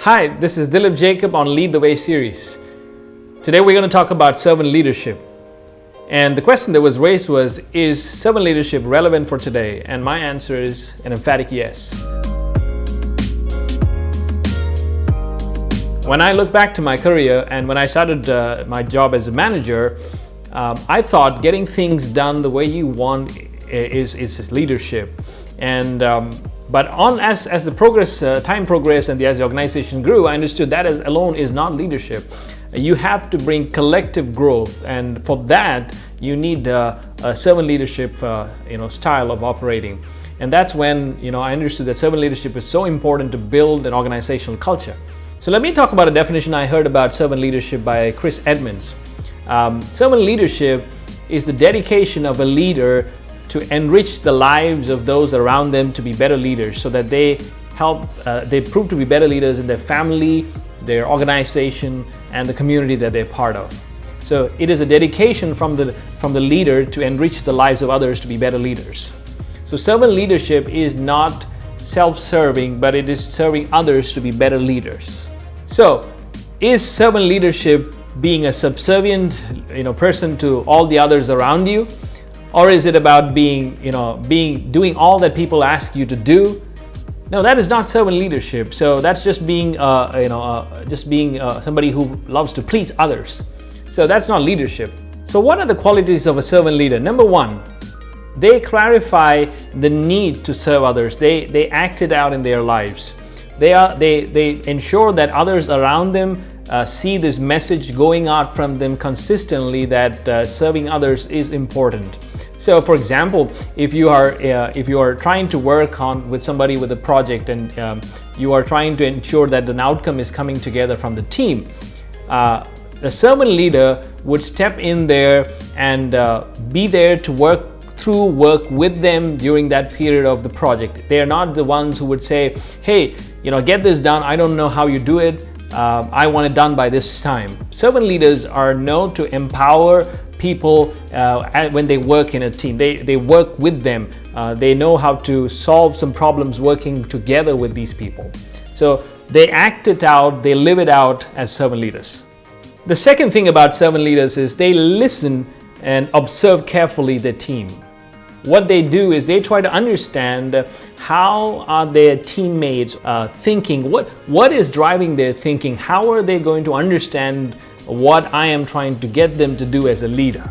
Hi, this is Dilip Jacob on Lead the Way series. Today we're going to talk about servant leadership. And the question that was raised was, is servant leadership relevant for today? And my answer is an emphatic yes. When I look back to my career and when I started my job as a manager, I thought getting things done the way you want is leadership. And but as the time progressed and as the organization grew, I understood that alone is not leadership. You have to bring collective growth, and for that you need a servant leadership style of operating. And that's when I understood that servant leadership is so important to build an organizational culture. So let me talk about a definition I heard about servant leadership by Chris Edmonds. Servant leadership is the dedication of a leader to enrich the lives of those around them to be better leaders, so that they prove to be better leaders in their family, their organization, and the community that they're part of. So it is a dedication from the leader to enrich the lives of others to be better leaders. So servant leadership is not self-serving, but it is serving others to be better leaders. So is servant leadership being a subservient person to all the others around you? Or is it about doing all that people ask you to do? No, that is not servant leadership. So that's just being somebody who loves to please others. So that's not leadership. So what are the qualities of a servant leader? Number one, they clarify the need to serve others. They act it out in their lives. They ensure that others around them see this message going out from them consistently, that serving others is important. So, for example, if you are trying to work with somebody with a project, and you are trying to ensure that an outcome is coming together from the team, the servant leader would step in there and be there to work with them during that period of the project. They are not the ones who would say, hey, get this done. I don't know how you do it. I want it done by this time. Servant leaders are known to empower people when they work in a team. They work with them. They know how to solve some problems working together with these people. So they act it out, they live it out as servant leaders. The second thing about servant leaders is they listen and observe carefully their team. What they do is they try to understand how are their teammates thinking, what is driving their thinking, how are they going to understand what I am trying to get them to do as a leader.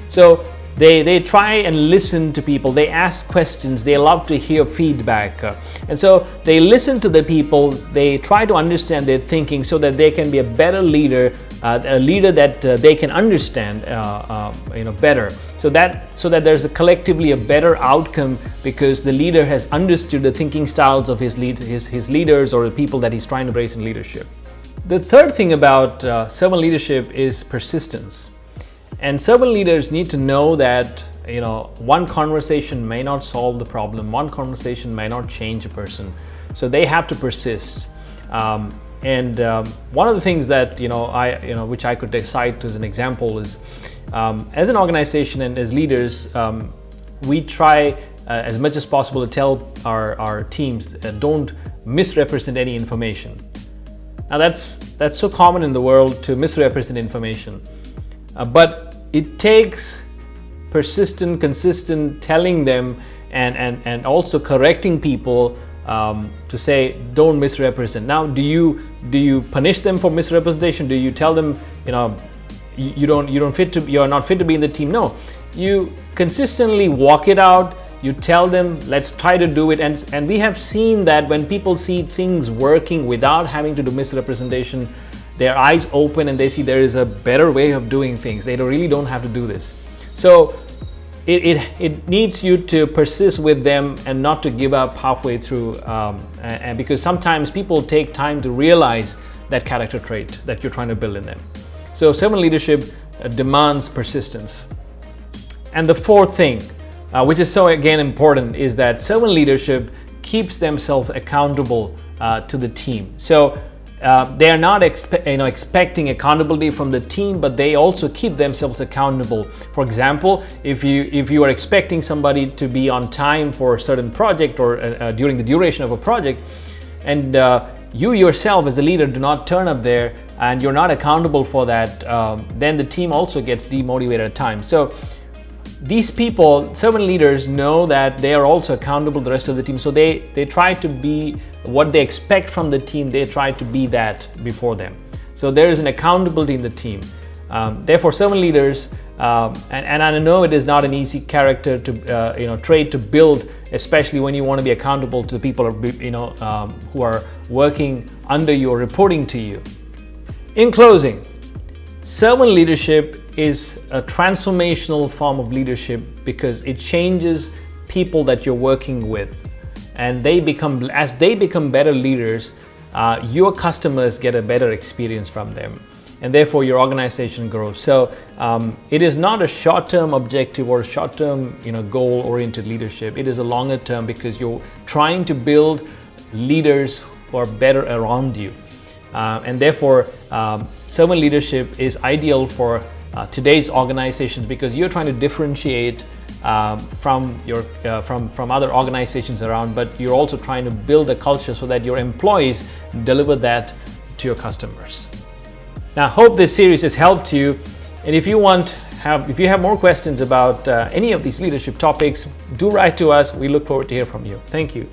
So they try and listen to people, they ask questions, they love to hear feedback. And so they listen to the people, they try to understand their thinking so that they can be a better leader, a leader that they can understand better. So that there's collectively a better outcome, because the leader has understood the thinking styles of his leaders or the people that he's trying to raise in leadership. The third thing about servant leadership is persistence. And servant leaders need to know that one conversation may not solve the problem, one conversation may not change a person. So they have to persist. And one of the things that which I could cite as an example is, as an organization and as leaders, we try as much as possible to tell our teams, don't misrepresent any information. Now that's so common in the world, to misrepresent information, but it takes persistent, consistent telling them and also correcting people to say don't misrepresent. Now, do you punish them for misrepresentation? Do you tell them you're not fit to be in the team? No, you consistently walk it out. You tell them, let's try to do it. And we have seen that when people see things working without having to do misrepresentation, their eyes open and they see there is a better way of doing things. They really don't have to do this. So it needs you to persist with them and not to give up halfway through, and because sometimes people take time to realize that character trait that you're trying to build in them. So servant leadership demands persistence. And the fourth thing, which is so again important, is that servant leadership keeps themselves accountable to the team. So they are not expecting accountability from the team, but they also keep themselves accountable. For example, if you are expecting somebody to be on time for a certain project or during the duration of a project, and you yourself as a leader do not turn up there and you're not accountable for that, then the team also gets demotivated at times. So these people, servant leaders, know that they are also accountable to the rest of the team. So they try to be what they expect from the team. They try to be that before them. So there is an accountability in the team. Therefore, servant leaders, and I know it is not an easy character to trait to build, especially when you want to be accountable to the people who are working under you or reporting to you. In closing, servant leadership is a transformational form of leadership because it changes people that you're working with, and as they become better leaders, your customers get a better experience from them, and therefore your organization grows. So it is not a short-term objective or a short-term goal-oriented leadership. It is a longer term because you're trying to build leaders who are better around you, and therefore servant leadership is ideal for today's organizations because you're trying to differentiate from other organizations around, but you're also trying to build a culture so that your employees deliver that to your customers. Now, I hope this series has helped you, and if you have more questions about any of these leadership topics, do write to us. We look forward to hear from you. Thank you.